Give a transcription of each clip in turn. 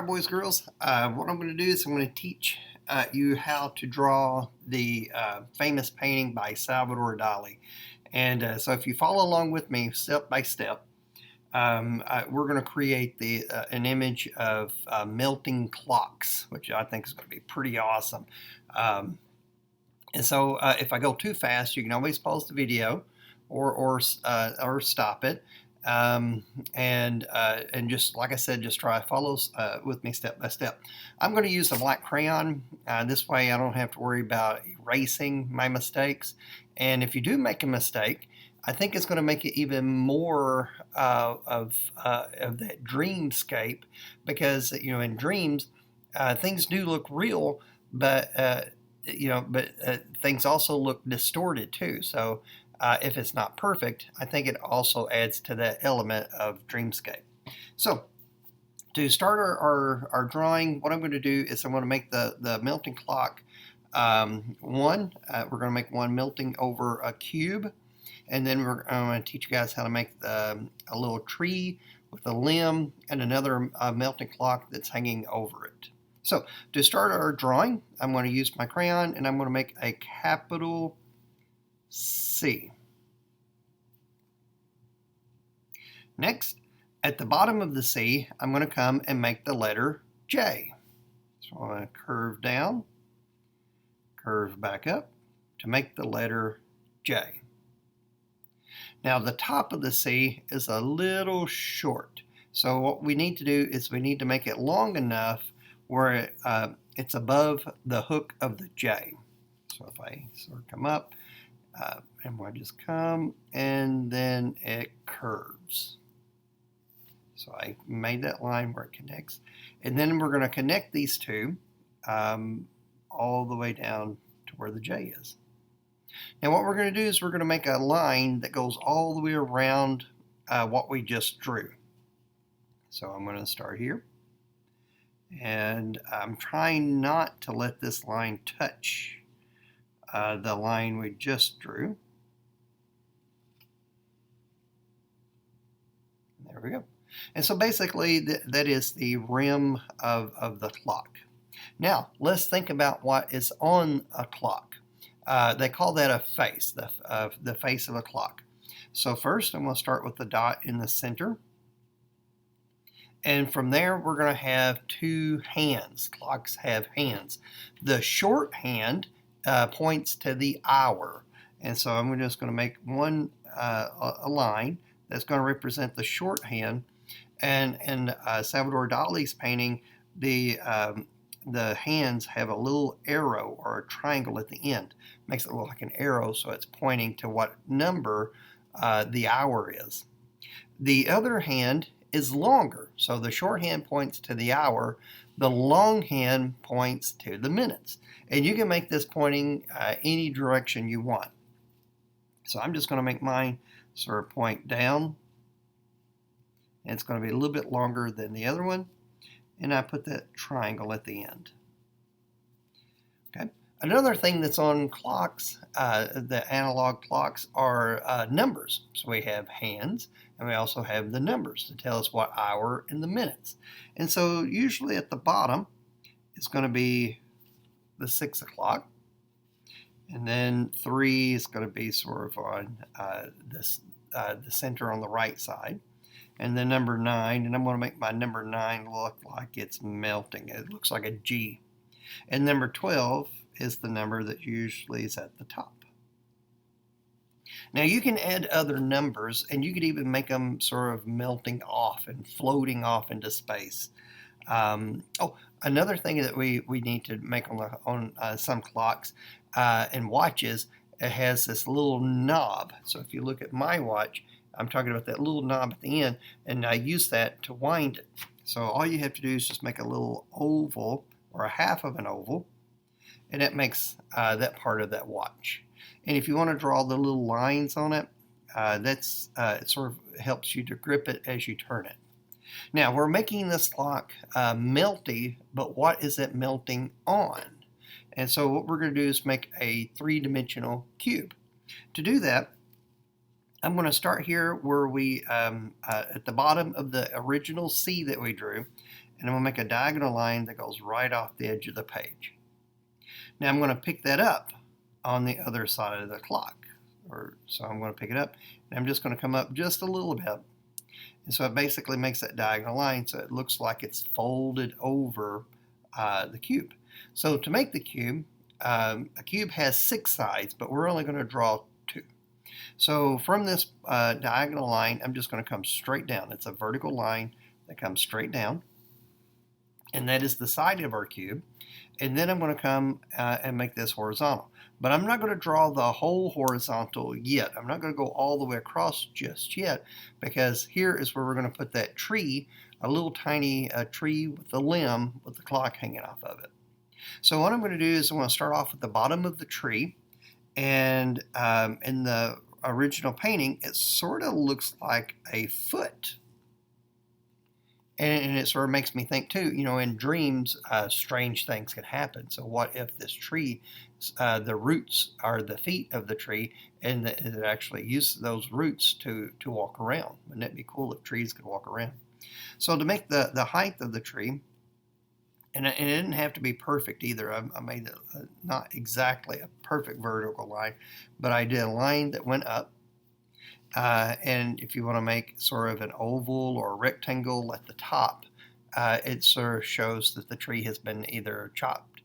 Alright, boys, girls, what I'm going to do is I'm going to teach you how to draw the famous painting by Salvador Dali. And so if you follow along with me step by step, we're going to create an image of melting clocks, which I think is going to be pretty awesome. And so if I go too fast, you can always pause the video or stop it. And just like I said, just try to follow with me step by step. I'm going to use a black crayon. This way I don't have to worry about erasing my mistakes. And if you do make a mistake, I think it's going to make it even more of that dreamscape, because in dreams things do look real, but things also look distorted too. So if it's not perfect, I think it also adds to that element of dreamscape. So to start our drawing, what I'm going to do is I'm going to make the melting clock we're going to make one melting over a cube, and then I'm going to teach you guys how to make a little tree with a limb and another melting clock that's hanging over it. So to start our drawing, I'm going to use my crayon and I'm going to make a capital C. Next, at the bottom of the C, I'm going to come and make the letter J. So I'm going to curve down, curve back up to make the letter J. Now the top of the C is a little short. So what we need to do is we need to make it long enough where it's above the hook of the J. So if I sort of come up, and we'll just come, and then it curves. So I made that line where it connects. And then we're going to connect these two all the way down to where the J is. Now what we're going to do is we're going to make a line that goes all the way around what we just drew. So I'm going to start here. And I'm trying not to let this line touch the line we just drew. There we go. And so basically that is the rim of the clock. Now let's think about what is on a clock. They call that a face, the face of a clock. So first I'm going to start with the dot in the center. And from there, we're going to have two hands. Clocks have hands. The short hand points to the hour. And so I'm just going to make a line that's going to represent the short hand. And in Salvador Dali's painting, the hands have a little arrow or a triangle at the end. Makes it look like an arrow, so it's pointing to what number the hour is. The other hand is longer. So the short hand points to the hour, the long hand points to the minutes. And you can make this pointing any direction you want. So I'm just going to make mine sort of point down. And it's going to be a little bit longer than the other one. And I put that triangle at the end. Okay. Another thing that's on clocks, the analog clocks, are numbers. So we have hands, and we also have the numbers to tell us what hour and the minutes. And so usually at the bottom, it's going to be the 6 o'clock. And then 3 is going to be sort of on the center on the right side. And then number 9, and I'm going to make my number 9 look like it's melting. It looks like a G. And number 12 is the number that usually is at the top. Now you can add other numbers, and you could even make them sort of melting off and floating off into space. Another thing that we need to make on some clocks and watches, it has this little knob. So if you look at my watch, I'm talking about that little knob at the end, and I use that to wind it. So all you have to do is just make a little oval or a half of an oval, and it makes that part of that watch. And if you want to draw the little lines on it, it sort of helps you to grip it as you turn it. Now we're making this clock melty, but what is it melting on? And so what we're going to do is make a three-dimensional cube. To do that, I'm going to start here where we, at the bottom of the original C that we drew, and I'm going to make a diagonal line that goes right off the edge of the page. Now I'm going to pick that up on the other side of the clock. So I'm going to pick it up, and I'm just going to come up just a little bit. And so it basically makes that diagonal line so it looks like it's folded over the cube. So to make the cube, a cube has 6 sides, but we're only going to draw 2. So from this diagonal line, I'm just going to come straight down. It's a vertical line that comes straight down, and that is the side of our cube. And then I'm going to come and make this horizontal. But I'm not going to draw the whole horizontal yet. I'm not going to go all the way across just yet, because here is where we're going to put that tree, a little tiny tree with a limb with the clock hanging off of it. So what I'm going to do is I'm going to start off at the bottom of the tree, and in the original painting it sort of looks like a foot. And it sort of makes me think too, you know, in dreams, strange things can happen. So what if this tree, the roots are the feet of the tree, and it actually uses those roots to walk around? Wouldn't it be cool if trees could walk around? So to make the height of the tree, and it didn't have to be perfect either. I made it not exactly a perfect vertical line, but I did a line that went up. And if you want to make sort of an oval or a rectangle at the top, it sort of shows that the tree has been either chopped,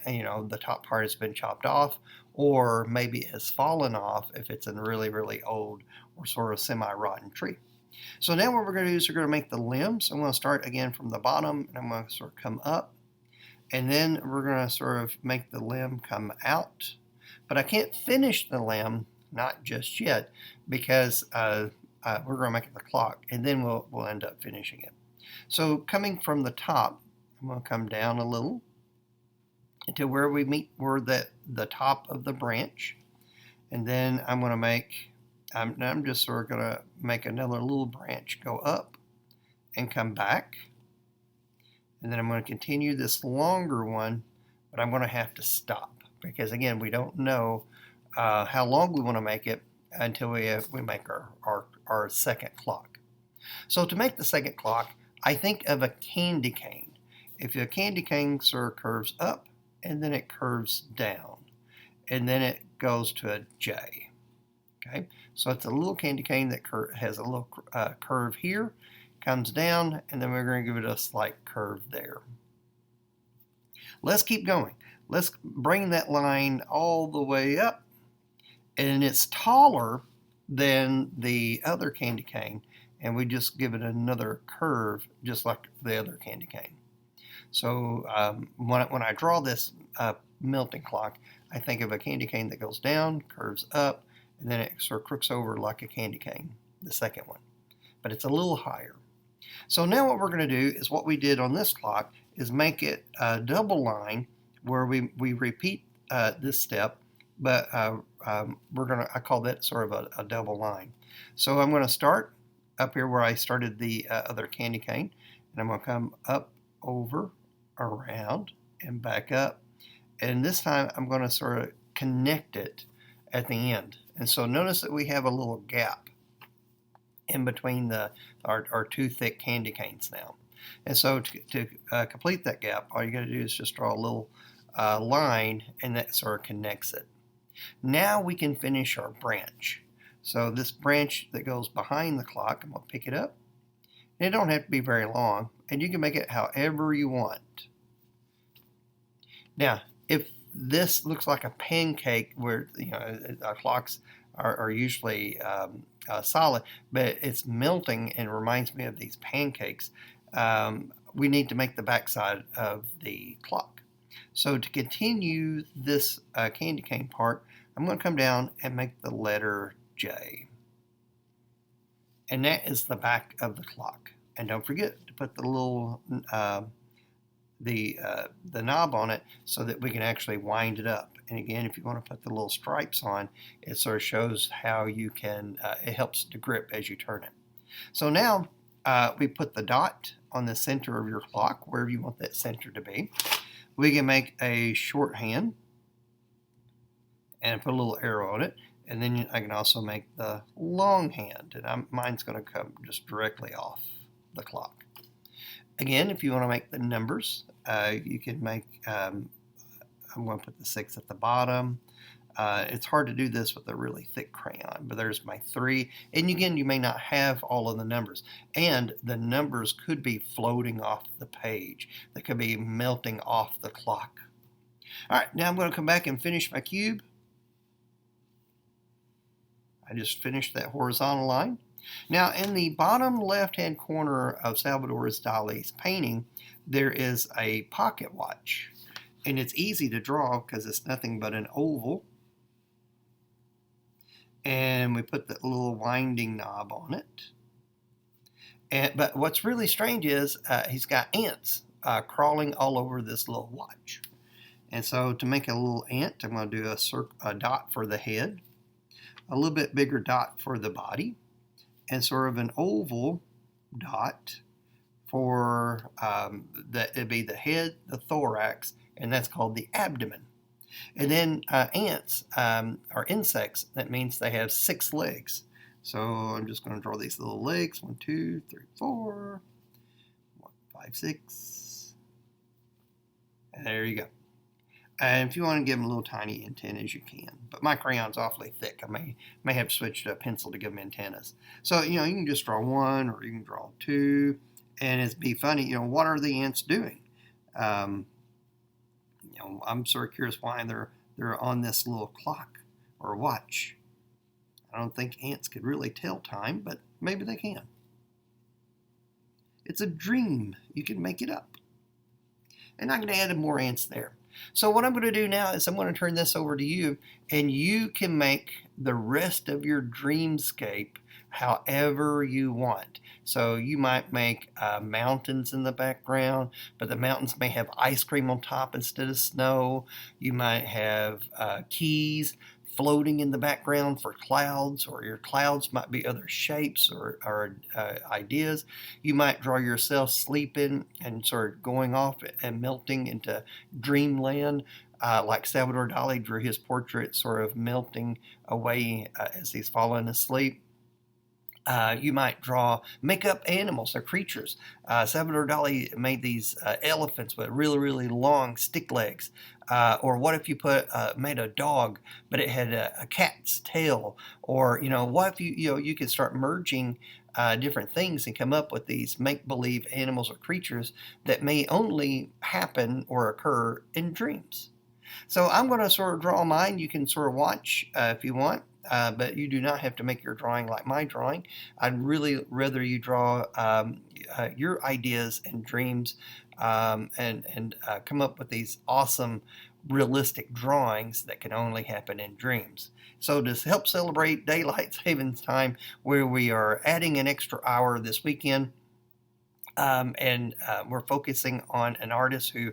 you know, the top part has been chopped off, or maybe it has fallen off if it's a really, really old or sort of semi-rotten tree. So now what we're going to do is we're going to make the limbs. I'm going to start again from the bottom, and I'm going to sort of come up, and then we're going to sort of make the limb come out. But I can't finish the limb, not just yet, because we're going to make it the clock, and then we'll end up finishing it. So coming from the top, I'm going to come down a little until where we meet the top of the branch, and then I'm going to make, I'm just sort of going to make another little branch go up and come back, and then I'm going to continue this longer one, but I'm going to have to stop, because again, we don't know how long we want to make it until we make our second clock. So to make the second clock, I think of a candy cane. If a candy cane sort of curves up, and then it curves down, and then it goes to a J. Okay, so it's a little candy cane that has a little curve here, comes down, and then we're going to give it a slight curve there. Let's keep going. Let's bring that line all the way up, and it's taller than the other candy cane, and we just give it another curve just like the other candy cane. So when I draw this melting clock, I think of a candy cane that goes down, curves up, and then it sort of crooks over like a candy cane, the second one. But it's a little higher. So now what we're going to do is what we did on this clock is make it a double line where we repeat this step, but I call that sort of a double line. So I'm going to start up here where I started the other candy cane, and I'm going to come up, over, around, and back up. And this time I'm going to sort of connect it at the end. And so notice that we have a little gap in between our two thick candy canes now. And so to complete that gap, all you got to do is just draw a little line, and that sort of connects it. Now we can finish our branch. So this branch that goes behind the clock, I'm going to pick it up. And it don't have to be very long, and you can make it however you want. Now, if this looks like a pancake, where our clocks are usually solid, but it's melting and reminds me of these pancakes, we need to make the backside of the clock. So to continue this candy cane part, I'm going to come down and make the letter J. And that is the back of the clock. And don't forget to put the little the knob on it so that we can actually wind it up. And again, if you want to put the little stripes on, it sort of shows how you can, it helps to grip as you turn it. So now we put the dot on the center of your clock, wherever you want that center to be. We can make a shorthand and put a little arrow on it. And then I can also make the long hand, and mine's going to come just directly off the clock. Again, if you want to make the numbers, you can make, I'm going to put the 6 at the bottom. It's hard to do this with a really thick crayon, but there's my 3. And again, you may not have all of the numbers. And the numbers could be floating off the page. They could be melting off the clock. All right, now I'm going to come back and finish my cube. I just finished that horizontal line. Now, in the bottom left-hand corner of Salvador Dali's painting, there is a pocket watch. And it's easy to draw because it's nothing but an oval. And we put the little winding knob on it. But what's really strange is he's got ants crawling all over this little watch. And so to make a little ant, I'm going to do a dot for the head, a little bit bigger dot for the body, and sort of an oval dot for it'd be the head, the thorax, and that's called the abdomen. And then ants are insects. That means they have 6 legs. So I'm just going to draw these little legs. 1, 2, 3, 4, 5, 6. And there you go. And if you want to give them little tiny antennas, you can. But my crayon's awfully thick. I may have switched to a pencil to give them antennas. So, you can just draw 1 or you can draw 2. And it'd be funny, what are the ants doing? I'm sort of curious why they're on this little clock or watch. I don't think ants could really tell time, but maybe they can. It's a dream. You can make it up. And I'm going to add more ants there. So what I'm going to do now is I'm going to turn this over to you, and you can make the rest of your dreamscape however you want. So you might make mountains in the background, but the mountains may have ice cream on top instead of snow. You might have keys floating in the background for clouds, or your clouds might be other shapes or ideas. You might draw yourself sleeping and sort of going off and melting into dreamland, like Salvador Dali drew his portrait sort of melting away as he's falling asleep. You might make up animals or creatures. Salvador Dali made these elephants with really, really long stick legs. Or what if you made a dog, but it had a cat's tail? Or, what if you could start merging different things and come up with these make-believe animals or creatures that may only happen or occur in dreams. So I'm going to sort of draw mine. You can sort of watch if you want. But you do not have to make your drawing like my drawing. I'd really rather you draw your ideas and dreams and come up with these awesome, realistic drawings that can only happen in dreams. So to help celebrate Daylight Savings Time, where we are adding an extra hour this weekend, and we're focusing on an artist who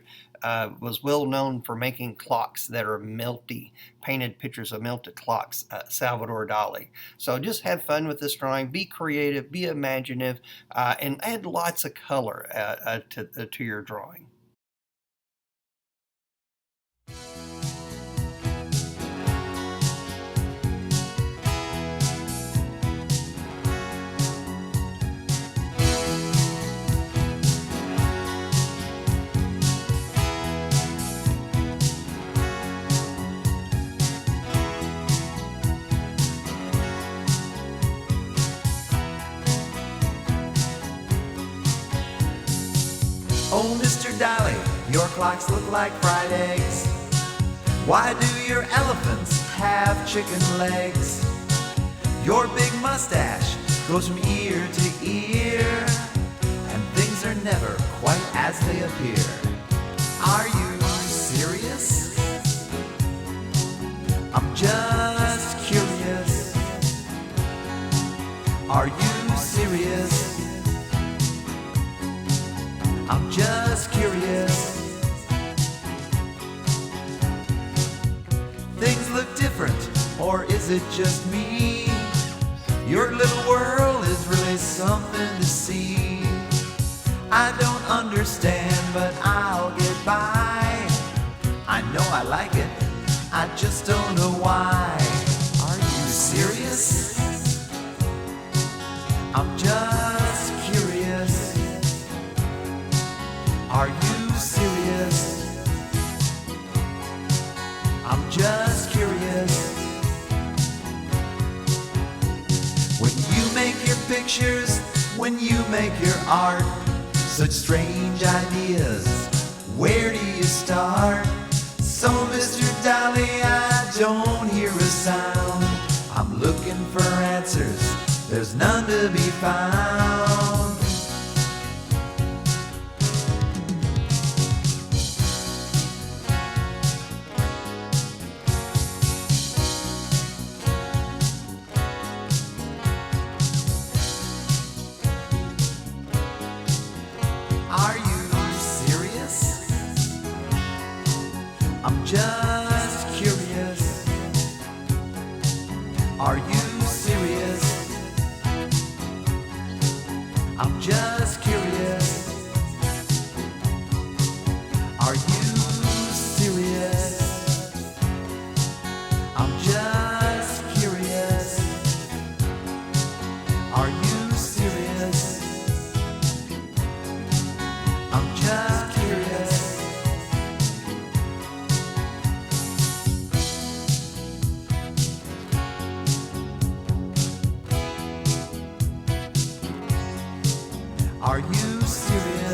was well known for making clocks that are melty, painted pictures of melted clocks, Salvador Dali. So just have fun with this drawing, be creative, be imaginative, and add lots of color to your drawing. Oh, Mr. Dali, your clocks look like fried eggs. Why do your elephants have chicken legs? Your big mustache goes from ear to ear, and things are never quite as they appear. Are you serious? I'm just curious. Are you serious? I'm just curious. Things look different, or is it just me? Your little world is really something to see. I don't understand, but I'll get by. I know I like it, I just don't know why. Are you serious? I'm just curious. pictures when you make your art. Such strange ideas, where do you start? So Mr. Dali, I don't hear a sound. I'm looking for answers, there's none to be found. Are you serious? I'm just curious. Are you serious? I'm just curious. Are you serious? I'm just curious. Are you serious? I'm just curious. Are you serious?